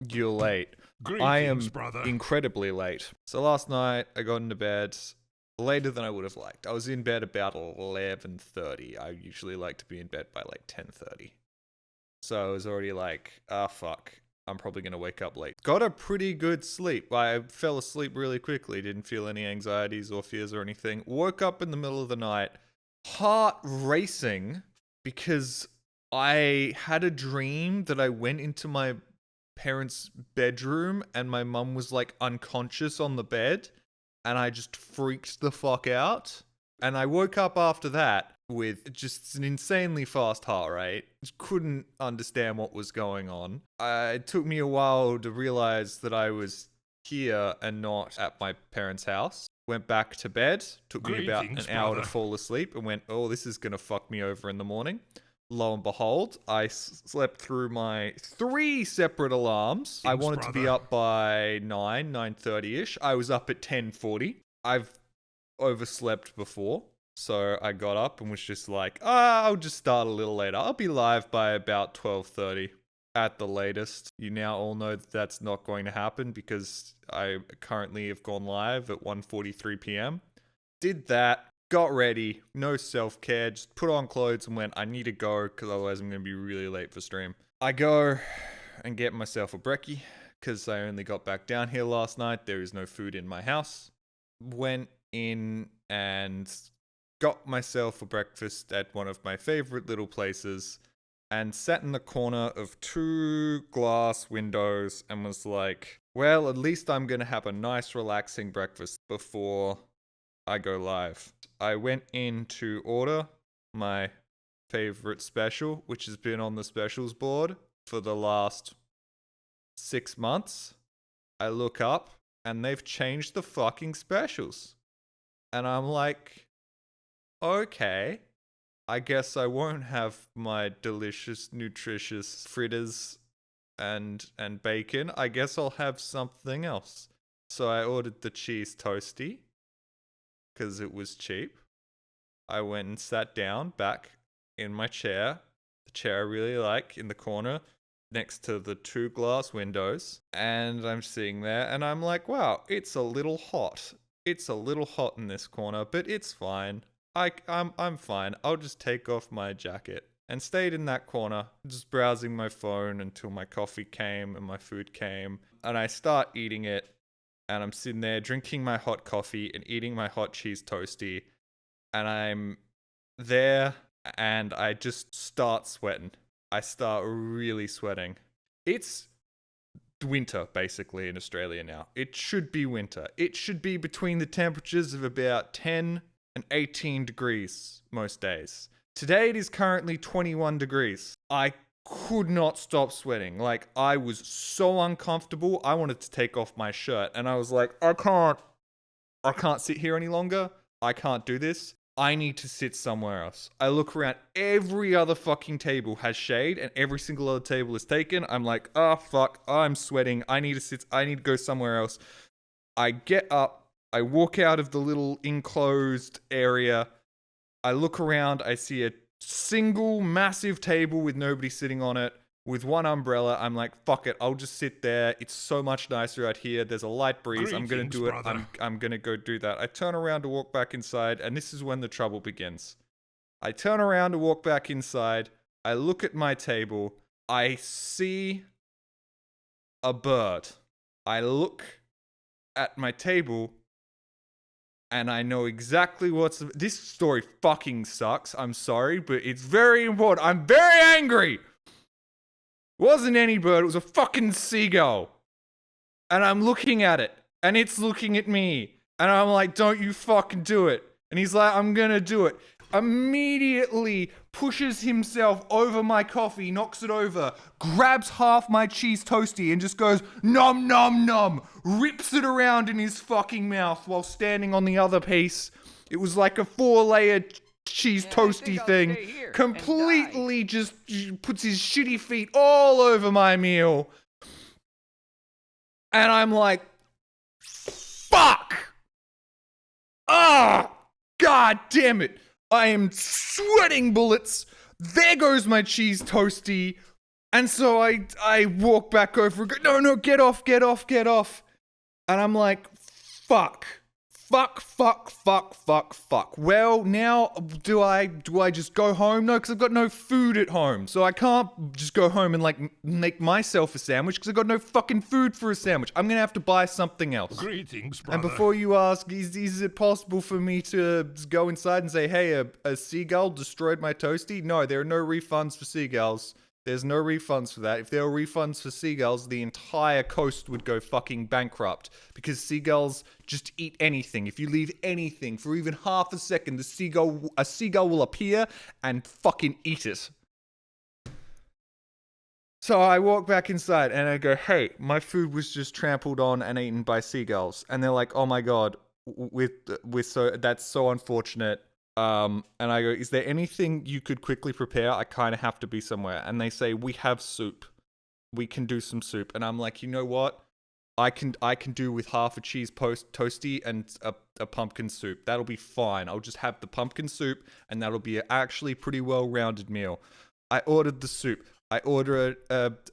You're late. I am incredibly late. So last night I got into bed later than I would have liked. I was in bed about 11:30. I usually like to be in bed by like 10:30. So I was already like, fuck. I'm probably going to wake up late. Got a pretty good sleep. I fell asleep really quickly. Didn't feel any anxieties or fears or anything. Woke up in the middle of the night, heart racing, because I had a dream that I went into my parents' bedroom and my mum was like unconscious on the bed, and I just freaked the fuck out. And I woke up after that with just an insanely fast heart rate. Just couldn't understand what was going on. It took me a while to realize that I was here and not at my parents' house. Went back to bed. Took me about an hour to fall asleep and went, oh, this is going to fuck me over in the morning. Lo and behold, I slept through my 3 separate alarms. I wanted to be up by 9:30ish. I was up at 10:40. I've overslept before, so I got up and was just like, I'll just start a little later. I'll be live by about 12:30 at the latest. You now all know that that's not going to happen because I currently have gone live at 1:43 p.m. Did that. Got ready, no self-care, just put on clothes and went, I need to go because otherwise I'm going to be really late for stream. I go and get myself a brekkie because I only got back down here last night. There is no food in my house. Went in and got myself a breakfast at one of my favorite little places and sat in the corner of 2 glass windows and was like, well, at least I'm going to have a nice relaxing breakfast before I go live. I went in to order my favorite special, which has been on the specials board for the last 6 months. I look up and they've changed the fucking specials. And I'm like, okay, I guess I won't have my delicious, nutritious fritters and bacon. I guess I'll have something else. So I ordered the cheese toasty because it was cheap. I went and sat down back in my chair, the chair I really like, in the corner next to the 2 glass windows. And I'm sitting there and I'm like, wow, it's a little hot. It's a little hot in this corner, but it's fine. I'm fine. I'll just take off my jacket. And stayed in that corner, just browsing my phone until my coffee came and my food came. And I start eating it. And I'm sitting there drinking my hot coffee and eating my hot cheese toasty. And I'm there and I just start sweating. I start really sweating. It's winter, basically, in Australia now. It should be winter. It should be between the temperatures of about 10 and 18 degrees most days. Today it is currently 21 degrees. I could not stop sweating. Like, I was so uncomfortable. I wanted to take off my shirt and I was like, I can't sit here any longer. I can't do this. I need to sit somewhere else. I look around. Every other fucking table has shade and every single other table is taken. I'm like, fuck, I'm sweating. I need to go somewhere else. I get up. I walk out of the little enclosed area. I look around. I see a single massive table with nobody sitting on it with one umbrella. I'm like, fuck it, I'll just sit there. It's so much nicer out here. There's a light breeze. I'm gonna do it. I'm gonna go do that. I turn around to walk back inside, and this is when the trouble begins. I turn around to walk back inside. I look at my table. I see a bird. I look at my table and I know exactly this story fucking sucks. I'm sorry, but it's very important. I'm very angry. It wasn't any bird. It was a fucking seagull. And I'm looking at it. And it's looking at me. And I'm like, don't you fucking do it. And he's like, I'm gonna do it. Immediately pushes himself over my coffee, knocks it over, grabs half my cheese toasty and just goes, nom, nom, nom, rips it around in his fucking mouth while standing on the other piece. It was like a 4-layer cheese toasty thing. Completely just puts his shitty feet all over my meal. And I'm like, fuck! God damn it! I am sweating bullets. There goes my cheese toasty. And so I walk back over and go, no, get off. And I'm like, fuck. Well, now do I just go home? No, because I've got no food at home. So I can't just go home and like make myself a sandwich because I've got no fucking food for a sandwich. I'm going to have to buy something else. Greetings, brother. And before you ask, is it possible for me to go inside and say, hey, a seagull destroyed my toasty? No, there are no refunds for seagulls. There's no refunds for that. If there were refunds for seagulls, the entire coast would go fucking bankrupt because seagulls just eat anything. If you leave anything for even half a second, a seagull will appear and fucking eat it. So I walk back inside and I go, hey, my food was just trampled on and eaten by seagulls. And they're like, oh my god, that's so unfortunate. And I go, is there anything you could quickly prepare? I kind of have to be somewhere. And they say, we have soup. We can do some soup. And I'm like, you know what? I can do with half a cheese toasty and a pumpkin soup. That'll be fine. I'll just have the pumpkin soup and that'll be an actually pretty well-rounded meal. I ordered the soup. I order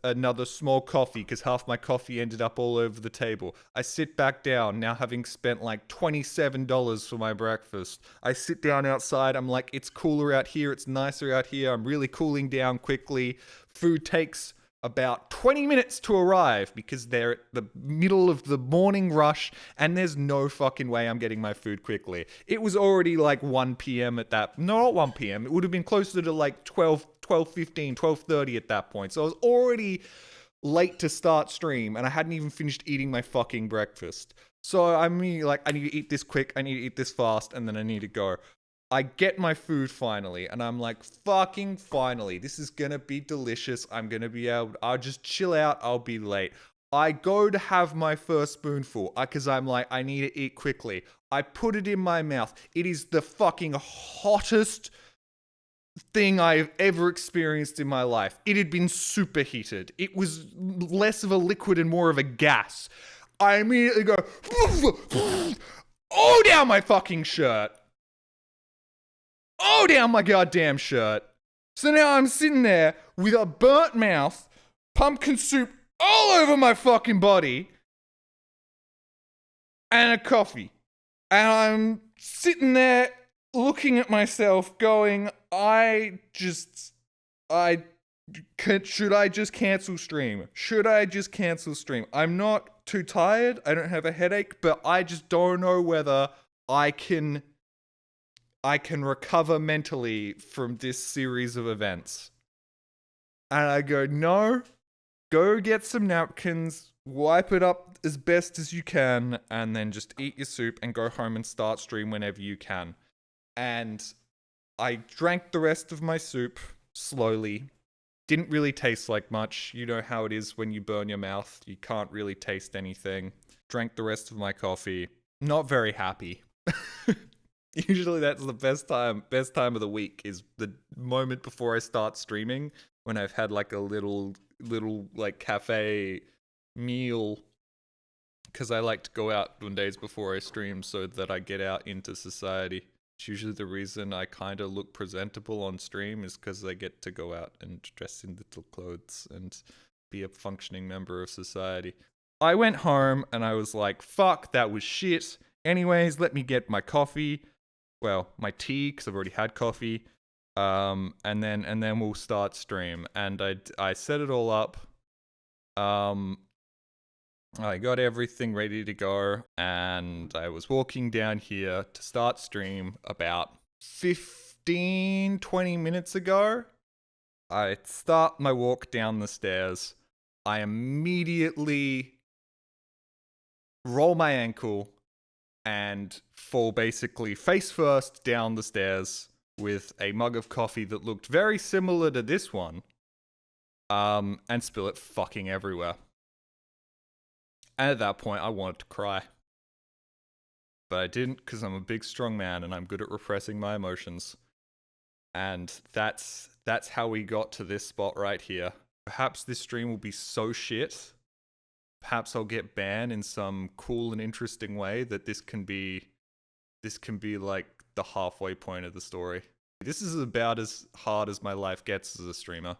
another small coffee because half my coffee ended up all over the table. I sit back down, now having spent like $27 for my breakfast. I sit down outside. I'm like, it's cooler out here. It's nicer out here. I'm really cooling down quickly. Food takes about 20 minutes to arrive because they're at the middle of the morning rush and there's no fucking way I'm getting my food quickly. It was already like 1 p.m. at that, no, not 1 p.m. It would have been closer to like 12:15, 12:30 at that point. So I was already late to start stream and I hadn't even finished eating my fucking breakfast. So I'm like, I need to eat this quick, I need to eat this fast, and then I need to go. I get my food finally, and I'm like, fucking finally. This is gonna be delicious. I'm gonna be able, I'll just chill out. I'll be late. I go to have my first spoonful, because I'm like, I need to eat quickly. I put it in my mouth. It is the fucking hottest thing I've ever experienced in my life. It had been superheated. It was less of a liquid and more of a gas. I immediately go, oh, down my fucking shirt. Oh, down my goddamn shirt. So now I'm sitting there with a burnt mouth, pumpkin soup all over my fucking body, and a coffee. And I'm sitting there looking at myself going, should I just cancel stream? Should I just cancel stream? I'm not too tired. I don't have a headache, but I just don't know whether I can recover mentally from this series of events. And I go, no, go get some napkins, wipe it up as best as you can, and then just eat your soup and go home and start stream whenever you can. And I drank the rest of my soup slowly. Didn't really taste like much. You know how it is when you burn your mouth. You can't really taste anything. Drank the rest of my coffee. Not very happy. Usually that's the best time of the week is the moment before I start streaming when I've had like a little like cafe meal because I like to go out on days before I stream so that I get out into society. It's usually the reason I kind of look presentable on stream is because I get to go out and dress in little clothes and be a functioning member of society. I went home and I was like, fuck, that was shit. Anyways, let me get my coffee. Well, my tea, because I've already had coffee, and then we'll start stream. And I set it all up. I got everything ready to go, and I was walking down here to start stream about 15, 20 minutes ago. I start my walk down the stairs. I immediately roll my ankle and fall basically face first down the stairs with a mug of coffee that looked very similar to this one, and spill it fucking everywhere. And at that point, I wanted to cry. But I didn't because I'm a big, strong man and I'm good at repressing my emotions. And that's how we got to this spot right here. Perhaps this stream will be so shit. Perhaps I'll get banned in some cool and interesting way that this can be like the halfway point of the story. This is about as hard as my life gets as a streamer.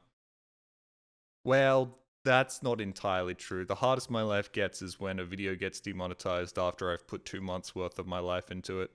Well, that's not entirely true. The hardest my life gets is when a video gets demonetized after I've put 2 months worth of my life into it.